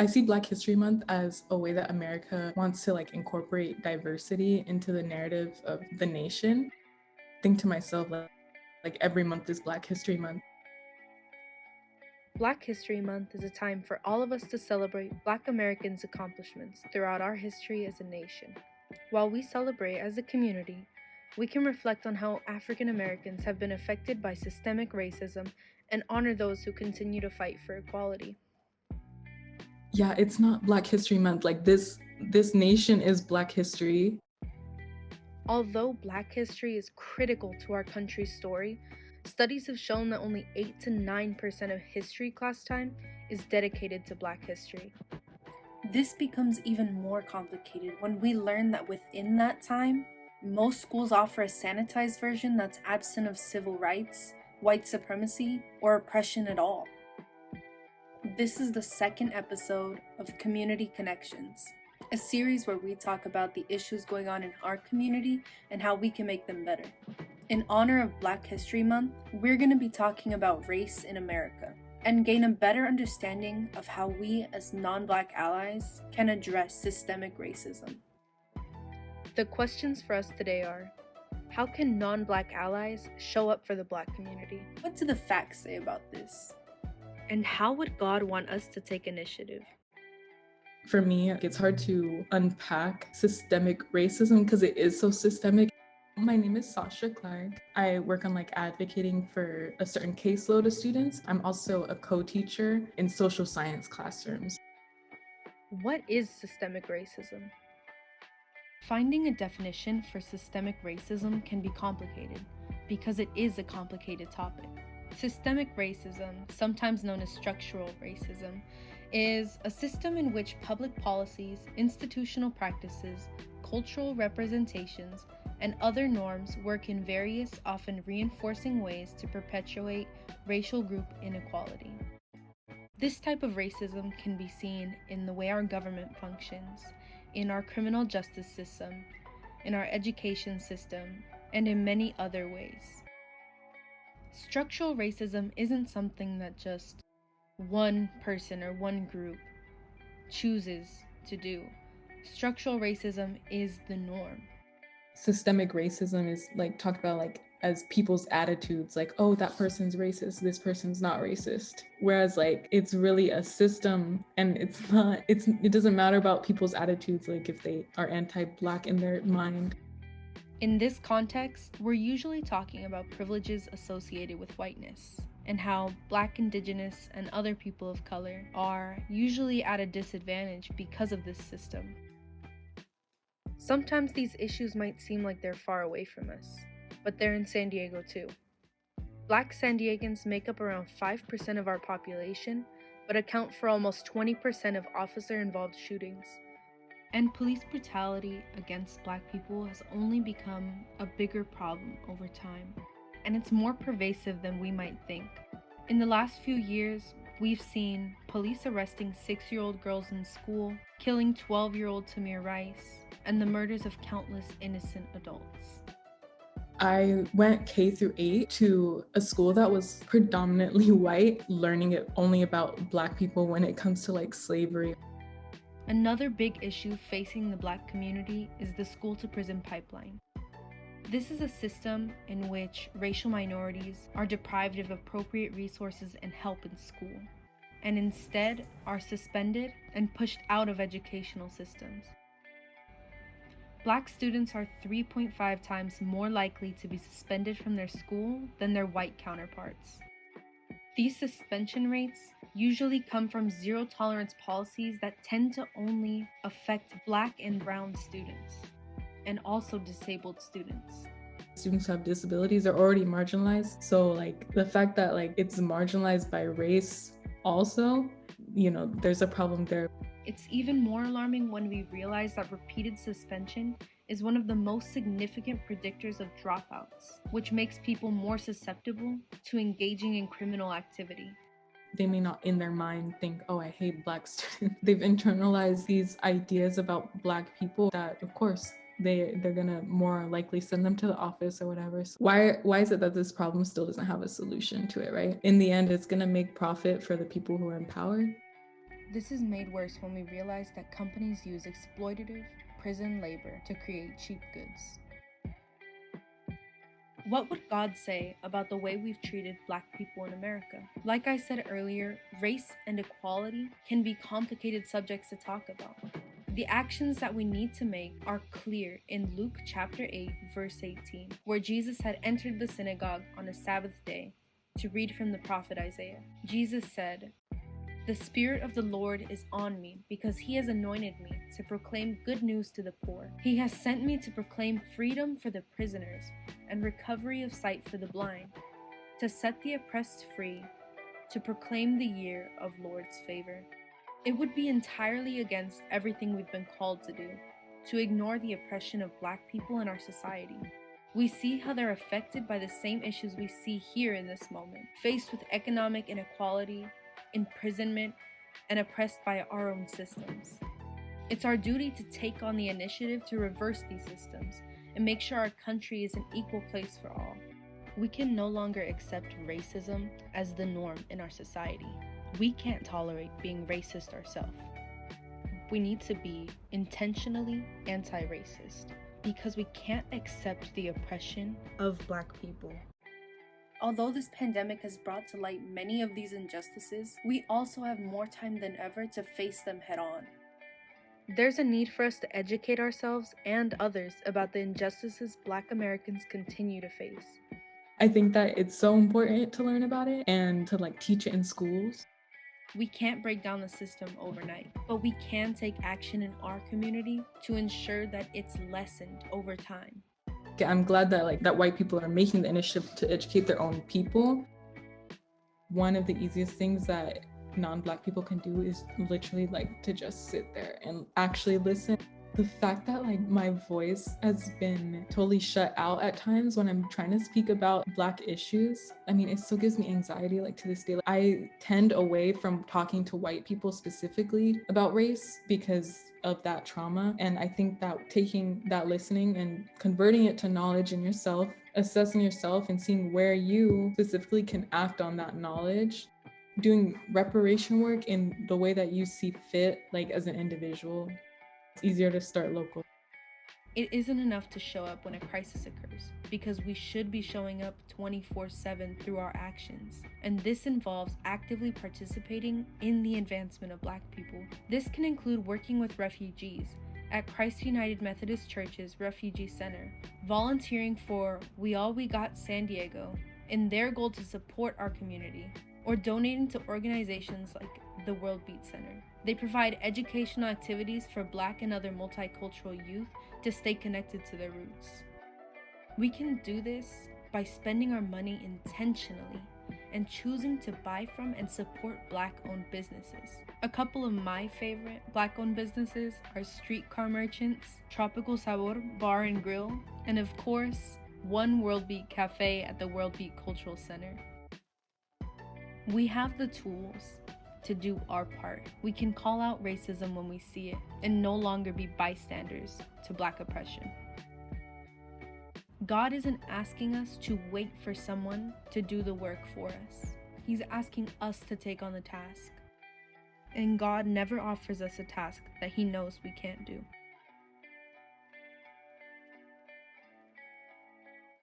I see Black History Month as a way that America wants to incorporate diversity into the narrative of the nation. Think to myself, like every month is Black History Month. Black History Month is a time for all of us to celebrate Black Americans' accomplishments throughout our history as a nation. While we celebrate as a community, we can reflect on how African Americans have been affected by systemic racism and honor those who continue to fight for equality. Yeah, it's not Black History Month. Like this nation is Black history. Although Black history is critical to our country's story, studies have shown that only 8 to 9% of history class time is dedicated to Black history. This becomes even more complicated when we learn that within that time, most schools offer a sanitized version that's absent of civil rights, white supremacy, or oppression at all. This is the second episode of Community Connections, a series where we talk about the issues going on in our community and how we can make them better. In honor of Black History Month, we're going to be talking about race in America and gain a better understanding of how we as non-Black allies can address systemic racism. The questions for us today are: how can non-Black allies show up for the Black community? What do the facts say about this? And how would God want us to take initiative? For me, it's hard to unpack systemic racism because it is so systemic. My name is Sascha Clark. I work on advocating for a certain caseload of students. I'm also a co-teacher in social science classrooms. What is systemic racism? Finding a definition for systemic racism can be complicated because it is a complicated topic. Systemic racism, sometimes known as structural racism, is a system in which public policies, institutional practices, cultural representations, and other norms work in various, often reinforcing ways to perpetuate racial group inequality. This type of racism can be seen in the way our government functions, in our criminal justice system, in our education system, and in many other ways. Structural racism isn't something that just one person or one group chooses to do. Structural racism is the norm. Systemic racism is talked about as people's attitudes, oh, that person's racist, this person's not racist. Whereas it's really a system, and it doesn't matter about people's attitudes, if they are anti-Black in their mind. In this context, we're usually talking about privileges associated with whiteness, and how Black, Indigenous, and other people of color are usually at a disadvantage because of this system. Sometimes these issues might seem like they're far away from us, but they're in San Diego too. Black San Diegans make up around 5% of our population, but account for almost 20% of officer-involved shootings. And police brutality against Black people has only become a bigger problem over time, and it's more pervasive than we might think. In the last few years, we've seen police arresting 6-year-old girls in school, killing 12-year-old Tamir Rice, and the murders of countless innocent adults. I went K through 8 to a school that was predominantly white, learning it only about Black people when it comes to slavery. Another big issue facing the Black community is the school-to-prison pipeline. This is a system in which racial minorities are deprived of appropriate resources and help in school, and instead are suspended and pushed out of educational systems. Black students are 3.5 times more likely to be suspended from their school than their white counterparts. These suspension rates usually come from zero-tolerance policies that tend to only affect Black and brown students, and also disabled students. Students who have disabilities are already marginalized, so the fact that it's marginalized by race also, there's a problem there. It's even more alarming when we realize that repeated suspension is one of the most significant predictors of dropouts, which makes people more susceptible to engaging in criminal activity. They may not in their mind think, oh, I hate Black students. They've internalized these ideas about Black people that, of course, they're gonna more likely send them to the office or whatever. So why is it that this problem still doesn't have a solution to it, right? In the end, it's gonna make profit for the people who are in power. This is made worse when we realize that companies use exploitative prison labor to create cheap goods. What would God say about the way we've treated Black people in America? Like I said earlier, race and equality can be complicated subjects to talk about. The actions that we need to make are clear in Luke chapter 8, verse 18, where Jesus had entered the synagogue on a Sabbath day to read from the prophet Isaiah. Jesus said, "The Spirit of the Lord is on me, because He has anointed me to proclaim good news to the poor. He has sent me to proclaim freedom for the prisoners and recovery of sight for the blind, to set the oppressed free, to proclaim the year of Lord's favor." It would be entirely against everything we've been called to do, to ignore the oppression of Black people in our society. We see how they're affected by the same issues we see here in this moment, faced with economic inequality, imprisonment, and oppressed by our own systems. It's our duty to take on the initiative to reverse these systems and make sure our country is an equal place for all. We can no longer accept racism as the norm in our society. We can't tolerate being racist ourselves. We need to be intentionally anti-racist because we can't accept the oppression of Black people. Although this pandemic has brought to light many of these injustices, we also have more time than ever to face them head on. There's a need for us to educate ourselves and others about the injustices Black Americans continue to face. I think that it's so important to learn about it and to teach it in schools. We can't break down the system overnight, but we can take action in our community to ensure that it's lessened over time. I'm glad that that white people are making the initiative to educate their own people. One of the easiest things that non-Black people can do is literally to just sit there and actually listen. The fact that my voice has been totally shut out at times when I'm trying to speak about Black issues, it still gives me anxiety to this day. I tend away from talking to white people specifically about race because of that trauma. And I think that taking that listening and converting it to knowledge in yourself, assessing yourself and seeing where you specifically can act on that knowledge, doing reparation work in the way that you see fit, as an individual. It's easier to start local. It isn't enough to show up when a crisis occurs, because we should be showing up 24/7 through our actions. And this involves actively participating in the advancement of Black people. This can include working with refugees at Christ United Methodist Church's Refugee Center, volunteering for We All We Got San Diego in their goal to support our community, or donating to organizations like the WorldBeat Center. They provide educational activities for Black and other multicultural youth to stay connected to their roots. We can do this by spending our money intentionally and choosing to buy from and support Black-owned businesses. A couple of my favorite Black-owned businesses are Streetcar Merchants, Tropical Sabor Bar and Grill, and of course, One WorldBeat Cafe at the WorldBeat Cultural Center. We have the tools to do our part. We can call out racism when we see it and no longer be bystanders to Black oppression. God isn't asking us to wait for someone to do the work for us. He's asking us to take on the task. And God never offers us a task that He knows we can't do.